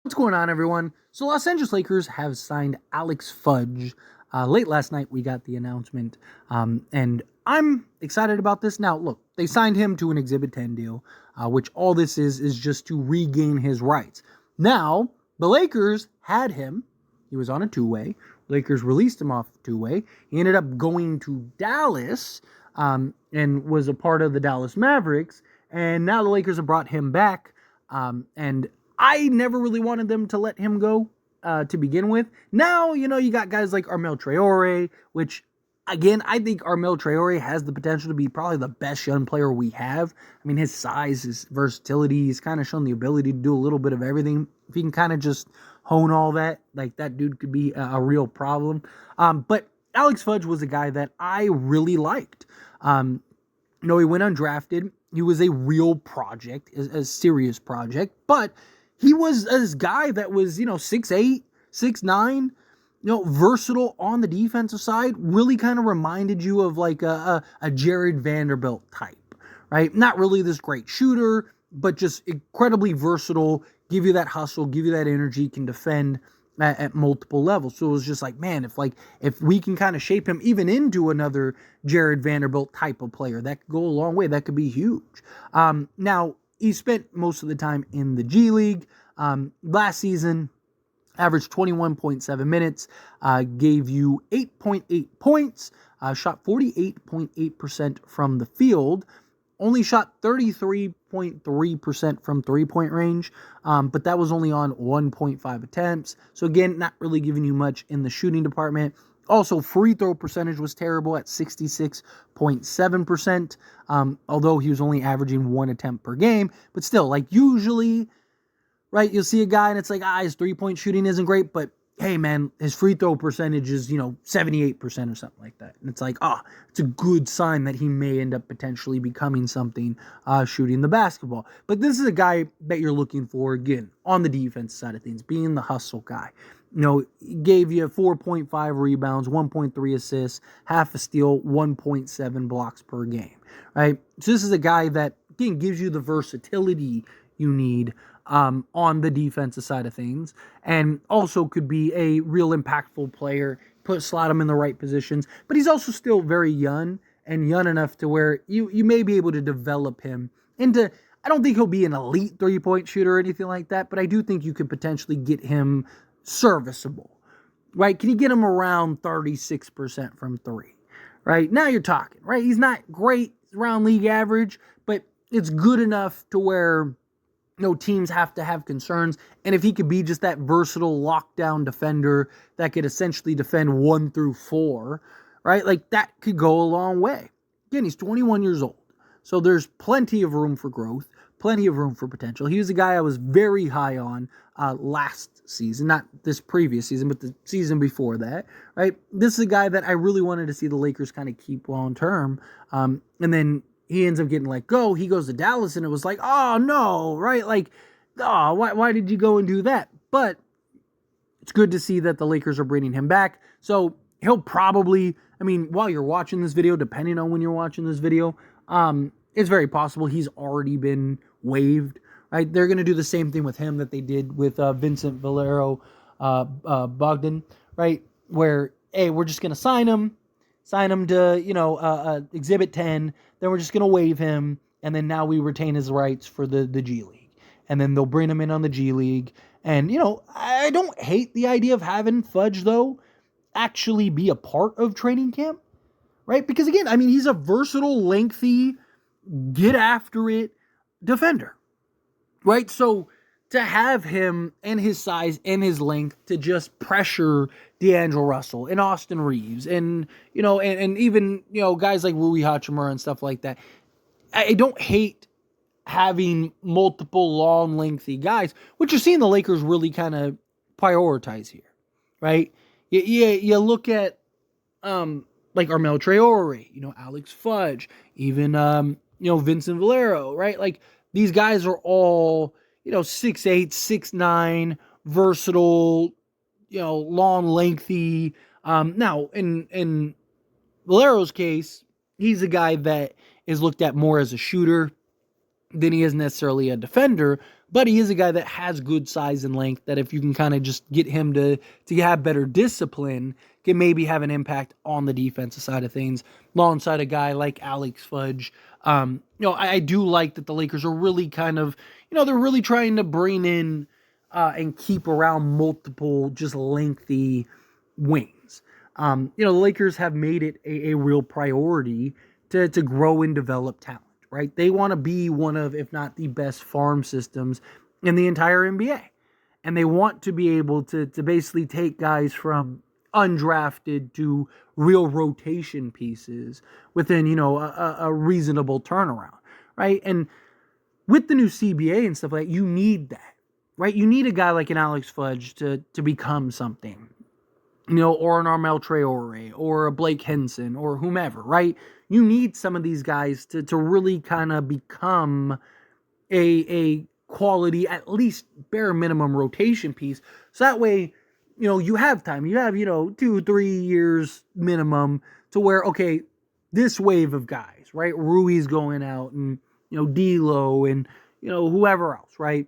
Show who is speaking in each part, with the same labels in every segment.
Speaker 1: What's going on, everyone? So, Los Angeles Lakers have signed Alex Fudge. Late last night, we got the announcement, and I'm excited about this. Now, look, they signed him to an Exhibit 10 deal, which all this is just to regain his rights. Now, the Lakers had him. He was on a two-way. Lakers released him off two-way. He ended up going to Dallas and was a part of the Dallas Mavericks, and now the Lakers have brought him back, and I never really wanted them to let him go to begin with. Now, you got guys like Armel Traore, which, again, I think Armel Traore has the potential to be probably the best young player we have. I mean, his size, his versatility, he's kind of shown the ability to do a little bit of everything. If he can kind of just hone all that, like, that dude could be a real problem. But Alex Fudge was a guy that I really liked. He went undrafted. He was a real project, a serious project, but he was this guy that was, 6'8", 6'9", versatile on the defensive side. Really kind of reminded you of like a Jared Vanderbilt type, right? Not really this great shooter, but just incredibly versatile, give you that hustle, give you that energy, can defend at multiple levels. So it was just like, man, if we can kind of shape him even into another Jared Vanderbilt type of player, that could go a long way. That could be huge. Now, he spent most of the time in the G League. Last season, averaged 21.7 minutes, gave you 8.8 points, shot 48.8% from the field, only shot 33.3% from three-point range, but that was only on 1.5 attempts. So again, not really giving you much in the shooting department. Also, free throw percentage was terrible at 66.7%, although he was only averaging one attempt per game. But still, like usually, right, you'll see a guy and it's like, his three-point shooting isn't great, but hey, man, his free throw percentage is, 78% or something like that. And it's like, it's a good sign that he may end up potentially becoming something shooting the basketball. But this is a guy that you're looking for, again, on the defense side of things, being the hustle guy. He gave you 4.5 rebounds, 1.3 assists, half a steal, 1.7 blocks per game, right? So this is a guy that, again, gives you the versatility you need on the defensive side of things, and also could be a real impactful player, slot him in the right positions, but he's also still very young enough to where you may be able to develop him into, I don't think he'll be an elite three-point shooter or anything like that, but I do think you could potentially get him serviceable, right? Can you get him around 36% from three, right? Now you're talking, right? He's not great around league average, but it's good enough to where teams have to have concerns. And if he could be just that versatile lockdown defender that could essentially defend 1 through 4, right? Like that could go a long way. Again, he's 21 years old. So there's plenty of room for growth, plenty of room for potential. He was a guy I was very high on last season, not this previous season, but the season before that, right? This is a guy that I really wanted to see the Lakers kind of keep long term. And then he ends up getting let go. He goes to Dallas, and it was like, oh, no, right? Like, why did you go and do that? But it's good to see that the Lakers are bringing him back. So he'll probably, while you're watching this video, depending on when you're watching this video, it's very possible he's already been waived, right? They're going to do the same thing with him that they did with Vincent Valero Bogdan, right? Where, hey, we're just going to sign him to, Exhibit 10, then we're just going to waive him, and then now we retain his rights for the G League. And then they'll bring him in on the G League. And, I don't hate the idea of having Fudge, though, actually be a part of training camp, right? Because, again, he's a versatile, lengthy, get-after-it defender, right? So to have him and his size and his length to just pressure D'Angelo Russell and Austin Reeves and, and even, guys like Rui Hachimura and stuff like that. I don't hate having multiple long, lengthy guys, which you're seeing the Lakers really kind of prioritize here, right? You look at, like Armel Traore, Alex Fudge, even, Vincent Valero, right? Like these guys are all, 6'8", 6'9", versatile, long, lengthy. Now, in Valero's case, he's a guy that is looked at more as a shooter than he is necessarily a defender. But he is a guy that has good size and length, that if you can kind of just get him to have better discipline, can maybe have an impact on the defensive side of things, alongside a guy like Alex Fudge. I do like that the Lakers are really kind of, they're really trying to bring in and keep around multiple just lengthy wings. The Lakers have made it a real priority to grow and develop talent, right? They want to be one of, if not the best farm systems in the entire NBA. And they want to be able to basically take guys from undrafted to real rotation pieces within, a reasonable turnaround, right? And with the new CBA and stuff like that, you need that, right? You need a guy like an Alex Fudge to become something, or an Armel Traore, or a Blake Henson, or whomever, right? You need some of these guys to really kind of become a quality, at least bare minimum rotation piece. So that way, you have time. You have, 2-3 years minimum to where, okay, this wave of guys, right? Rui's going out, and, D'Lo, and, whoever else, right?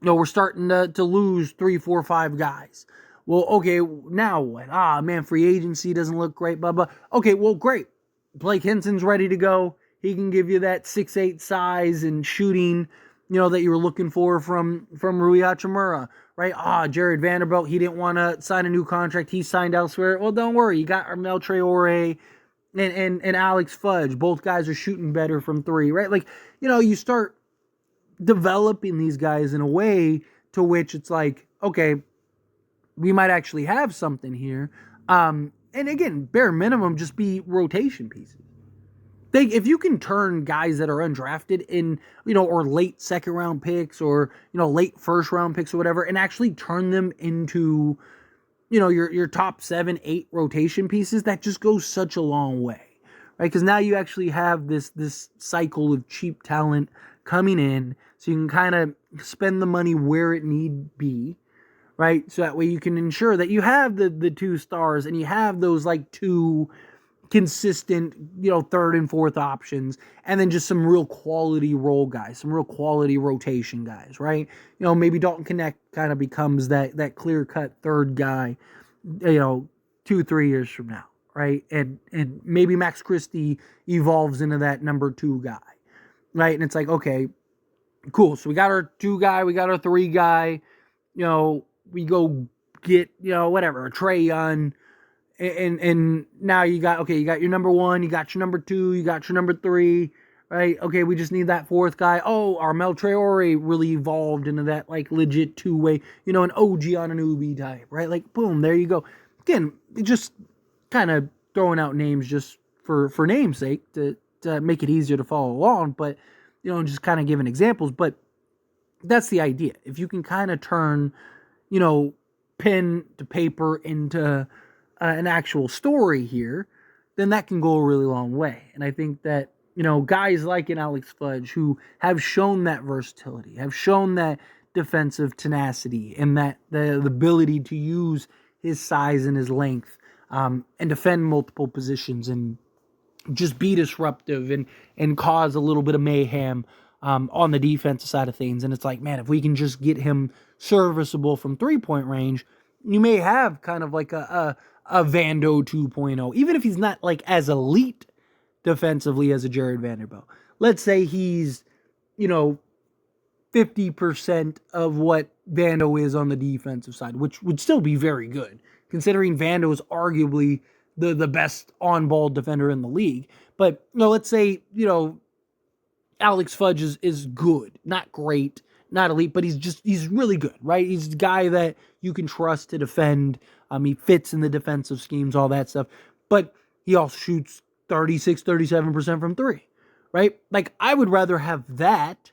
Speaker 1: We're starting to lose 3, 4, 5 guys. Well, okay, now what? Man, free agency doesn't look great, blah, blah. Okay, well, great. Blake Henson's ready to go. He can give you that 6'8" size and shooting, that you were looking for from Rui Hachimura, right? Jared Vanderbilt, he didn't want to sign a new contract. He signed elsewhere. Well, don't worry. You got Armel Traore and Alex Fudge. Both guys are shooting better from three, right? Like, you start developing these guys in a way to which it's like, okay, we might actually have something here. And again, bare minimum, just be rotation pieces. If you can turn guys that are undrafted in, or late second round picks, or, late first round picks or whatever, and actually turn them into, your top 7, 8 rotation pieces, that just goes such a long way, right? Because now you actually have this cycle of cheap talent coming in, so you can kind of spend the money where it need be, right? So that way you can ensure that you have the 2 stars, and you have those like 2 consistent, third and fourth options, and then just some real quality role guys, some real quality rotation guys, right? Maybe Dalton Connect kind of becomes that clear-cut third guy, 2-3 years from now, right? And maybe Max Christie evolves into that number 2 guy, right? And it's like, okay, cool. So we got our 2 guy, we got our 3 guy, we go get, whatever, a Trae Young, and now you got your number 1, you got your number 2, you got your number 3, right? Okay, we just need that 4th guy. Oh, Armel Traore really evolved into that, like, legit 2-way, an OG Anunoby type, right? Like, boom, there you go. Again, just kind of throwing out names just for namesake to make it easier to follow along, but, just kind of giving examples. But that's the idea. If you can kind of turn, pen to paper into an actual story here, then that can go a really long way. And I think that, guys like an Alex Fudge, who have shown that versatility, have shown that defensive tenacity, and that the ability to use his size and his length and defend multiple positions and just be disruptive and cause a little bit of mayhem on the defensive side of things. And it's like, man, if we can just get him serviceable from 3-point range, you may have kind of like a Vando 2.0, even if he's not like as elite defensively as a Jared Vanderbilt. Let's say he's, 50% of what Vando is on the defensive side, which would still be very good, considering Vando is arguably the best on-ball defender in the league. But, let's say, Alex Fudge is good, not great, not elite, but he's really good, right? He's the guy that you can trust to defend. He fits in the defensive schemes, all that stuff. But he also shoots 36, 37% from 3, right? Like, I would rather have that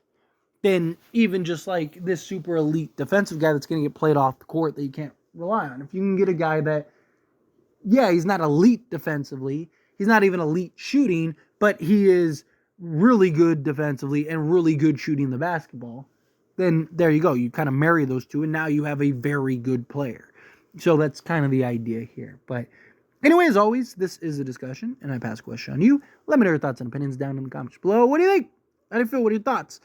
Speaker 1: than even just like this super elite defensive guy that's going to get played off the court that you can't rely on. If you can get a guy that, yeah, he's not elite defensively, he's not even elite shooting, but he is really good defensively and really good shooting the basketball, then there you go. You kind of marry those two, and now you have a very good player. So that's kind of the idea here. But anyway, as always, this is a discussion, and I pass a question on you. Let me know your thoughts and opinions down in the comments below. What do you think? How do you feel? What are your thoughts?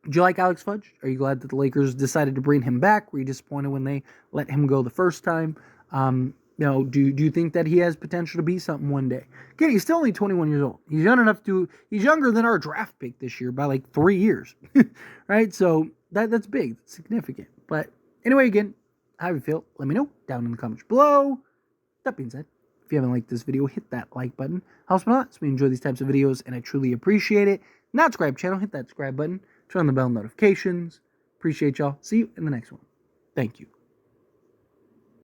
Speaker 1: Do you like Alex Fudge? Are you glad that the Lakers decided to bring him back? Were you disappointed when they let him go the first time? Do you think that he has potential to be something one day? Again, he's still only 21 years old. He's younger than our draft pick this year by like 3 years, right? So that's big, that's significant. But anyway, again, how you feel? Let me know down in the comments below. That being said, if you haven't liked this video, hit that like button. Helps me a lot. So we enjoy these types of videos, and I truly appreciate it. Not subscribe channel, hit that subscribe button. Turn on the bell notifications. Appreciate y'all. See you in the next one. Thank you.